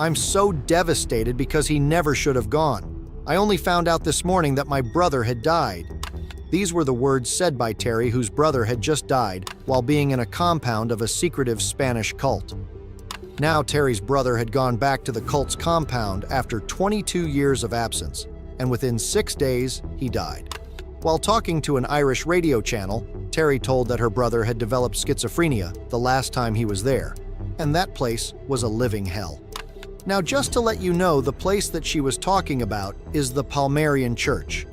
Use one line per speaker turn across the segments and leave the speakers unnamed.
I'm so devastated because he never should have gone. I only found out this morning that my brother had died." These were the words said by Terry, whose brother had just died while being in a compound of a secretive Spanish cult. Now Terry's brother had gone back to the cult's compound after 22 years of absence, and within 6 days, he died. While talking to an Irish radio channel, Terry told that her brother had developed schizophrenia the last time he was there, and that place was a living hell. Now, just to let you know, the place that she was talking about is the Palmarian Church.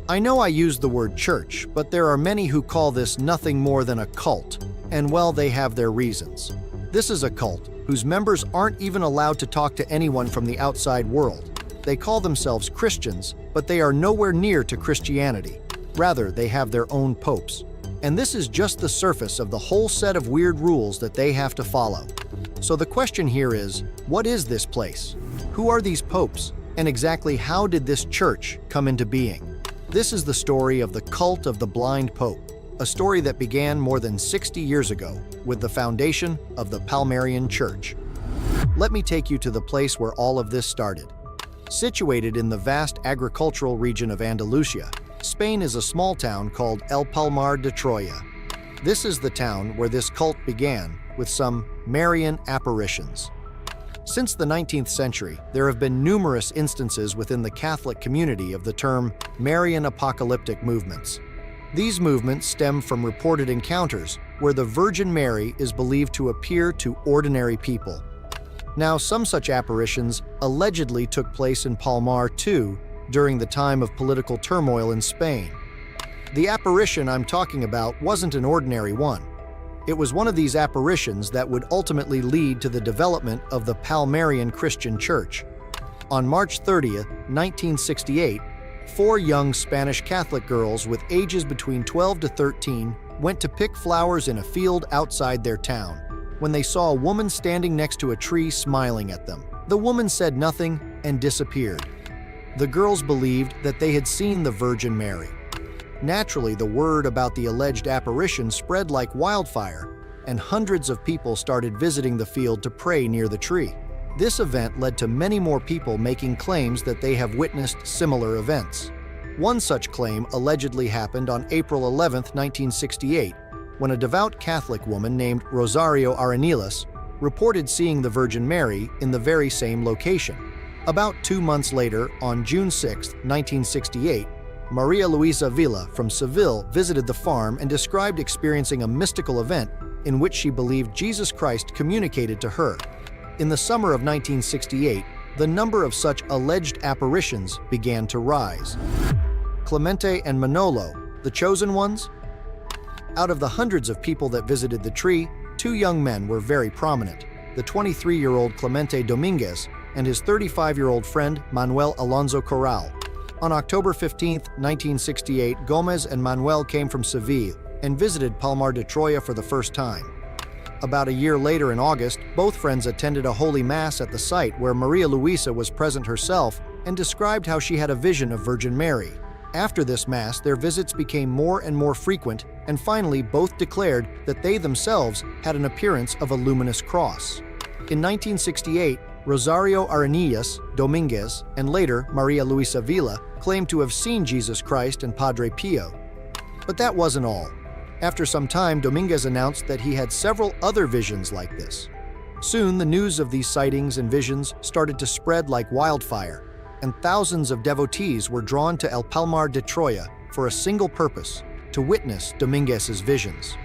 I know I used the word church, but there are many who call this nothing more than a cult, and well, they have their reasons. This is a cult whose members aren't even allowed to talk to anyone from the outside world. They call themselves Christians, but they are nowhere near to Christianity. Rather, they have their own popes. And this is just the surface of the whole set of weird rules that they have to follow. So the question here is, what is this place? Who are these popes? And exactly how did this church come into being? This is the story of the cult of the blind pope, a story that began more than 60 years ago with the foundation of the Palmarian Church. Let me take you to the place where all of this started. Situated in the vast agricultural region of Andalusia, Spain is a small town called El Palmar de Troya. This is the town where this cult began with some Marian apparitions. Since the 19th century, there have been numerous instances within the Catholic community of the term Marian apocalyptic movements. These movements stem from reported encounters where the Virgin Mary is believed to appear to ordinary people. Now, some such apparitions allegedly took place in Palmar too during the time of political turmoil in Spain. The apparition I'm talking about wasn't an ordinary one. It was one of these apparitions that would ultimately lead to the development of the Palmarian Christian Church. On March 30th, 1968, 4 young Spanish Catholic girls with ages between 12 to 13 went to pick flowers in a field outside their town when they saw a woman standing next to a tree smiling at them. The woman said nothing and disappeared. The girls believed that they had seen the Virgin Mary. Naturally, the word about the alleged apparition spread like wildfire, and hundreds of people started visiting the field to pray near the tree. This event led to many more people making claims that they have witnessed similar events. One such claim allegedly happened on April 11, 1968, when a devout Catholic woman named Rosario Arenelas reported seeing the Virgin Mary in the very same location. About 2 months later, on June 6, 1968, Maria Luisa Vila from Seville visited the farm and described experiencing a mystical event in which she believed Jesus Christ communicated to her. In the summer of 1968, the number of such alleged apparitions began to rise. Clemente and Manolo, the chosen ones? Out of the hundreds of people that visited the tree, 2 young men were very prominent, the 23-year-old Clemente Dominguez and his 35-year-old friend Manuel Alonso Corral. On October 15, 1968, Gomez and Manuel came from Seville and visited Palmar de Troya for the first time. About a year later in August, both friends attended a Holy Mass at the site where Maria Luisa was present herself and described how she had a vision of Virgin Mary. After this Mass, their visits became more and more frequent, and finally both declared that they themselves had an appearance of a luminous cross. In 1968, Rosario Arenelas Dominguez and later Maria Luisa Vila claimed to have seen Jesus Christ and Padre Pio. But that wasn't all. After some time, Dominguez announced that he had several other visions like this. Soon, the news of these sightings and visions started to spread like wildfire, and thousands of devotees were drawn to El Palmar de Troya for a single purpose: to witness Dominguez's visions.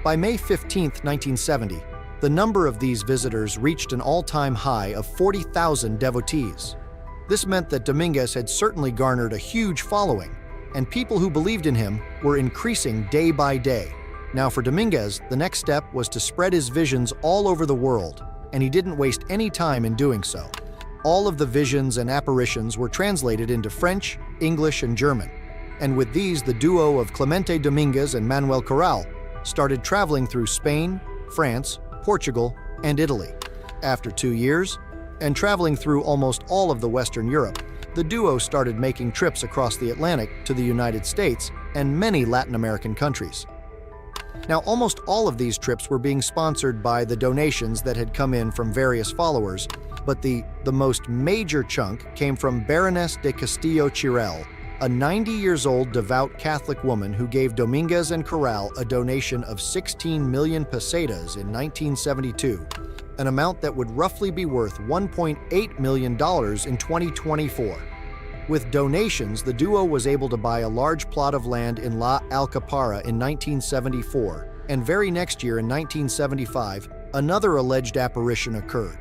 By May 15, 1970, the number of these visitors reached an all-time high of 40,000 devotees. This meant that Dominguez had certainly garnered a huge following, and people who believed in him were increasing day by day. Now for Dominguez, the next step was to spread his visions all over the world, and he didn't waste any time in doing so. All of the visions and apparitions were translated into French, English, and German, and with these, the duo of Clemente Dominguez and Manuel Corral started traveling through Spain, France, Portugal, and Italy. After 2 years, and traveling through almost all of the Western Europe, the duo started making trips across the Atlantic to the United States and many Latin American countries. Now, almost all of these trips were being sponsored by the donations that had come in from various followers, But the most major chunk came from Baroness de Castillo Chirel, a 90-years-old devout Catholic woman who gave Dominguez and Corral a donation of 16 million pesetas in 1972, an amount that would roughly be worth $1.8 million in 2024. With donations, the duo was able to buy a large plot of land in La Alcapara in 1974, and very next year in 1975, another alleged apparition occurred.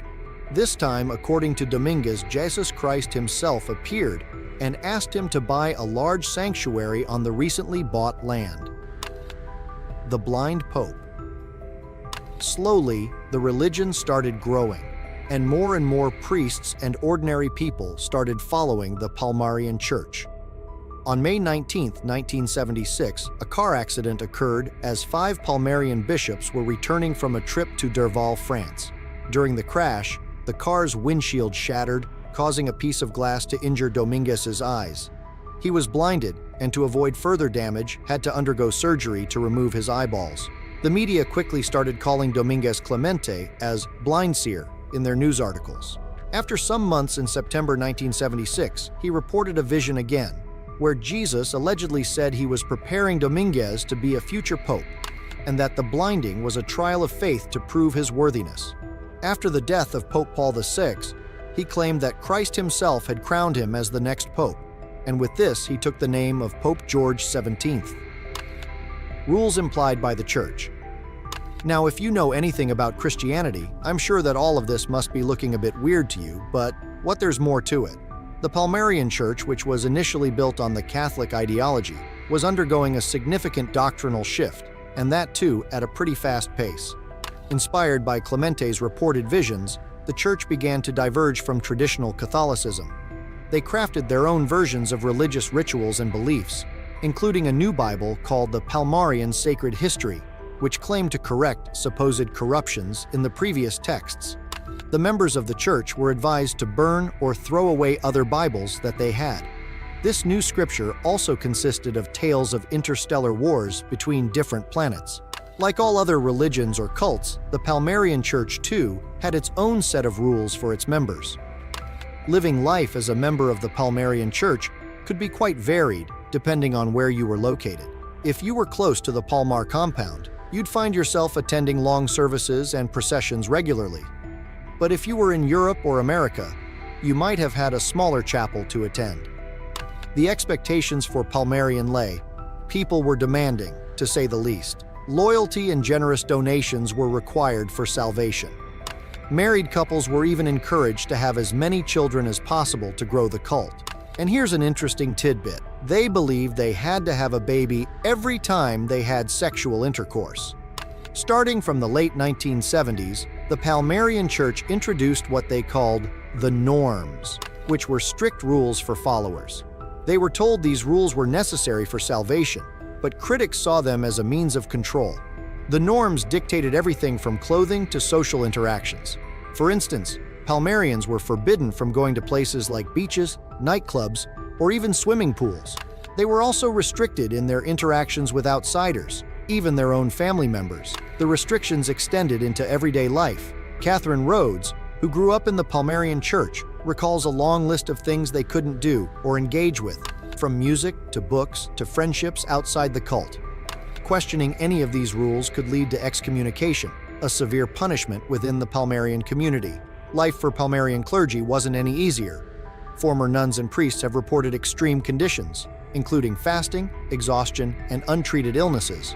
This time, according to Dominguez, Jesus Christ himself appeared and asked him to buy a large sanctuary on the recently bought land. The Blind Pope. Slowly, the religion started growing, and more priests and ordinary people started following the Palmarian Church. On May 19, 1976, a car accident occurred as 5 Palmarian bishops were returning from a trip to Derval, France. During the crash, the car's windshield shattered, causing a piece of glass to injure Dominguez's eyes. He was blinded, and to avoid further damage, had to undergo surgery to remove his eyeballs. The media quickly started calling Dominguez Clemente as blind seer in their news articles. After some months in September 1976, he reported a vision again, where Jesus allegedly said he was preparing Dominguez to be a future pope, and that the blinding was a trial of faith to prove his worthiness. After the death of Pope Paul VI, he claimed that Christ himself had crowned him as the next pope, and with this he took the name of Pope George XVII. Rules implied by the Church. Now, if you know anything about Christianity, I'm sure that all of this must be looking a bit weird to you, but there's more to it. The Palmarian Church, which was initially built on the Catholic ideology, was undergoing a significant doctrinal shift, and that too at a pretty fast pace. Inspired by Clemente's reported visions, the Church began to diverge from traditional Catholicism. They crafted their own versions of religious rituals and beliefs, including a new Bible called the Palmarian Sacred History, which claimed to correct supposed corruptions in the previous texts. The members of the Church were advised to burn or throw away other Bibles that they had. This new scripture also consisted of tales of interstellar wars between different planets. Like all other religions or cults, the Palmarian Church, too, had its own set of rules for its members. Living life as a member of the Palmarian Church could be quite varied, depending on where you were located. If you were close to the Palmar compound, you'd find yourself attending long services and processions regularly. But if you were in Europe or America, you might have had a smaller chapel to attend. The expectations for Palmarian lay, people were demanding, to say the least. Loyalty and generous donations were required for salvation. Married couples were even encouraged to have as many children as possible to grow the cult. And here's an interesting tidbit. They believed they had to have a baby every time they had sexual intercourse. Starting from the late 1970s, the Palmarian Church introduced what they called the norms, which were strict rules for followers. They were told these rules were necessary for salvation, but critics saw them as a means of control. The norms dictated everything from clothing to social interactions. For instance, Palmarians were forbidden from going to places like beaches, nightclubs, or even swimming pools. They were also restricted in their interactions with outsiders, even their own family members. The restrictions extended into everyday life. Catherine Rhodes, who grew up in the Palmarian Church, recalls a long list of things they couldn't do or engage with, from music to books to friendships outside the cult. Questioning any of these rules could lead to excommunication, a severe punishment within the Palmarian community. Life for Palmarian clergy wasn't any easier. Former nuns and priests have reported extreme conditions, including fasting, exhaustion, and untreated illnesses.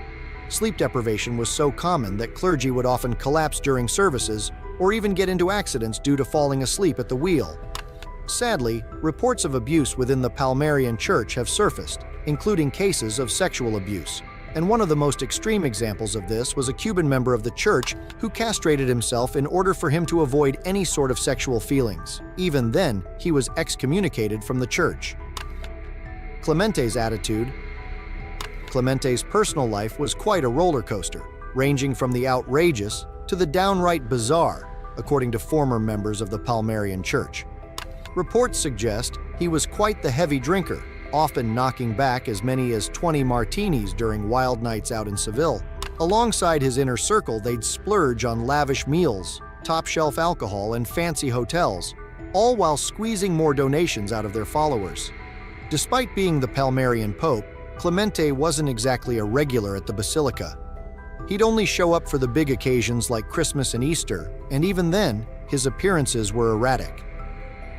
Sleep deprivation was so common that clergy would often collapse during services or even get into accidents due to falling asleep at the wheel. Sadly, reports of abuse within the Palmarian Church have surfaced, including cases of sexual abuse. And one of the most extreme examples of this was a Cuban member of the church who castrated himself in order for him to avoid any sort of sexual feelings. Even then, he was excommunicated from the church. Clemente's attitude. Clemente's personal life was quite a roller coaster, ranging from the outrageous to the downright bizarre, according to former members of the Palmarian Church. Reports suggest he was quite the heavy drinker, often knocking back as many as 20 martinis during wild nights out in Seville. Alongside his inner circle, they'd splurge on lavish meals, top-shelf alcohol, and fancy hotels, all while squeezing more donations out of their followers. Despite being the Palmarian Pope, Clemente wasn't exactly a regular at the Basilica. He'd only show up for the big occasions like Christmas and Easter, and even then, his appearances were erratic.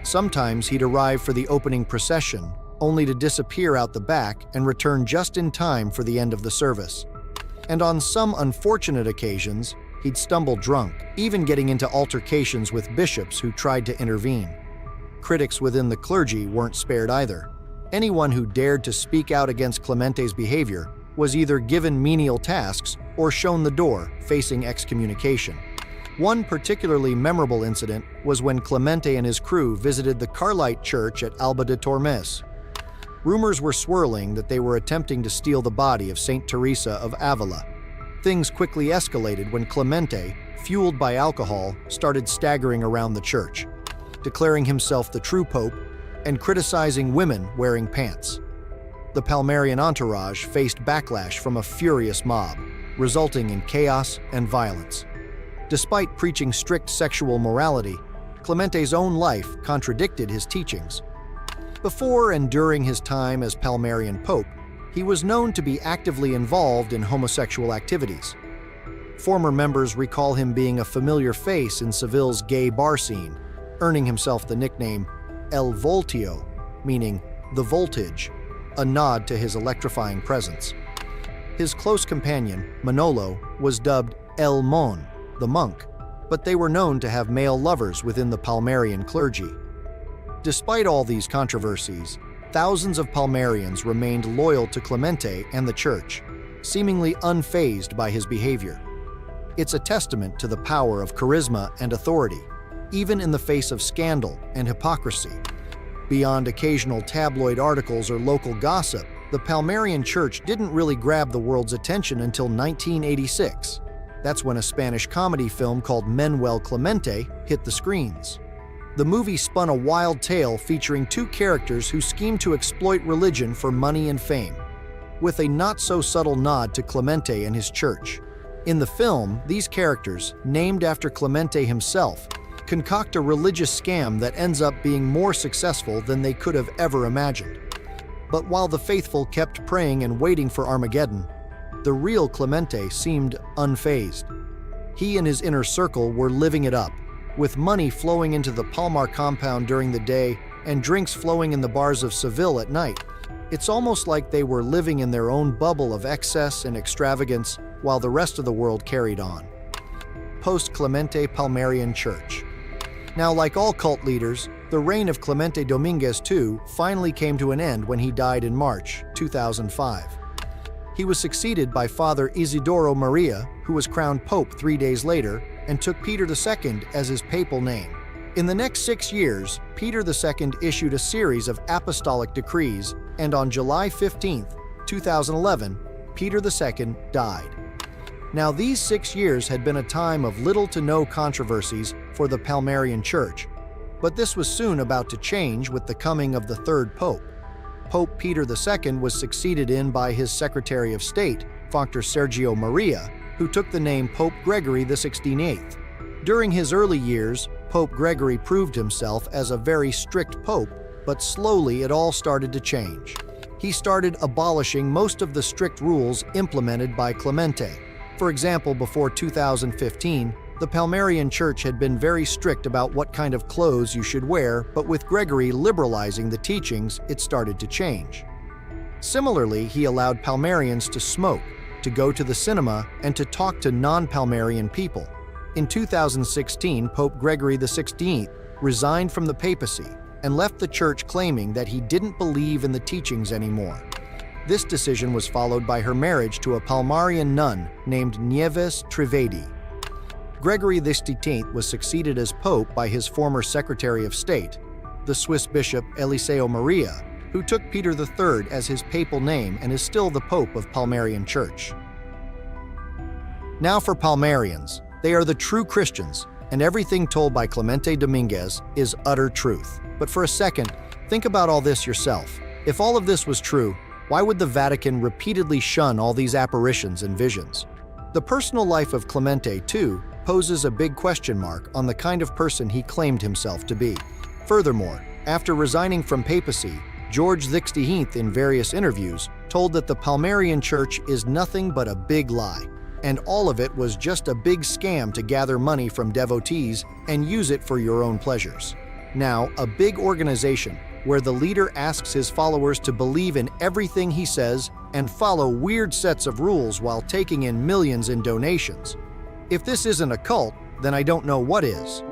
Sometimes he'd arrive for the opening procession, only to disappear out the back and return just in time for the end of the service. And on some unfortunate occasions, he'd stumble drunk, even getting into altercations with bishops who tried to intervene. Critics within the clergy weren't spared either. Anyone who dared to speak out against Clemente's behavior was either given menial tasks or shown the door, facing excommunication. One particularly memorable incident was when Clemente and his crew visited the Carlite church at Alba de Tormes. Rumors were swirling that they were attempting to steal the body of Saint Teresa of Avila. Things quickly escalated when Clemente, fueled by alcohol, started staggering around the church, declaring himself the true pope and criticizing women wearing pants. The Palmarian entourage faced backlash from a furious mob, resulting in chaos and violence. Despite preaching strict sexual morality, Clemente's own life contradicted his teachings. Before and during his time as Palmarian Pope, he was known to be actively involved in homosexual activities. Former members recall him being a familiar face in Seville's gay bar scene, earning himself the nickname El Voltio, meaning the voltage, a nod to his electrifying presence. His close companion, Manolo, was dubbed El Mon, the monk, but they were known to have male lovers within the Palmarian clergy. Despite all these controversies, thousands of Palmarians remained loyal to Clemente and the church, seemingly unfazed by his behavior. It's a testament to the power of charisma and authority, even in the face of scandal and hypocrisy. Beyond occasional tabloid articles or local gossip, the Palmarian church didn't really grab the world's attention until 1986. That's when a Spanish comedy film called Manuel Clemente hit the screens. The movie spun a wild tale featuring two characters who schemed to exploit religion for money and fame, with a not-so-subtle nod to Clemente and his church. In the film, these characters, named after Clemente himself, concoct a religious scam that ends up being more successful than they could have ever imagined. But while the faithful kept praying and waiting for Armageddon, the real Clemente seemed unfazed. He and his inner circle were living it up, with money flowing into the Palmar compound during the day and drinks flowing in the bars of Seville at night. It's almost like they were living in their own bubble of excess and extravagance while the rest of the world carried on. Post-Clemente Palmarian Church. Now, like all cult leaders, the reign of Clemente Dominguez II finally came to an end when he died in March 2005. He was succeeded by Father Isidoro Maria, who was crowned Pope 3 days later and took Peter II as his papal name. In the next 6 years, Peter II issued a series of apostolic decrees, and on July 15, 2011, Peter II died. Now, these 6 years had been a time of little to no controversies for the Palmarian Church, but this was soon about to change with the coming of the third pope. Pope Peter II was succeeded in by his Secretary of State, Factor Sergio Maria, who took the name Pope Gregory XVI. During his early years, Pope Gregory proved himself as a very strict pope, but slowly it all started to change. He started abolishing most of the strict rules implemented by Clemente. For example, before 2015, the Palmarian Church had been very strict about what kind of clothes you should wear, but with Gregory liberalizing the teachings, it started to change. Similarly, he allowed Palmarians to smoke, to go to the cinema, and to talk to non-Palmarian people. In 2016, Pope Gregory XVI resigned from the papacy and left the church claiming that he didn't believe in the teachings anymore. This decision was followed by her marriage to a Palmarian nun named Nieves Trivedi. Gregory XVI was succeeded as pope by his former Secretary of State, the Swiss bishop Eliseo Maria, who took Peter III as his papal name and is still the Pope of Palmarian Church. Now for Palmarians, they are the true Christians, and everything told by Clemente Dominguez is utter truth. But for a second, think about all this yourself. If all of this was true, why would the Vatican repeatedly shun all these apparitions and visions? The personal life of Clemente, too, poses a big question mark on the kind of person he claimed himself to be. Furthermore, after resigning from papacy, George XVI in various interviews told that the Palmarian Church is nothing but a big lie, and all of it was just a big scam to gather money from devotees and use it for your own pleasures. Now, a big organization where the leader asks his followers to believe in everything he says and follow weird sets of rules while taking in millions in donations. If this isn't a cult, then I don't know what is.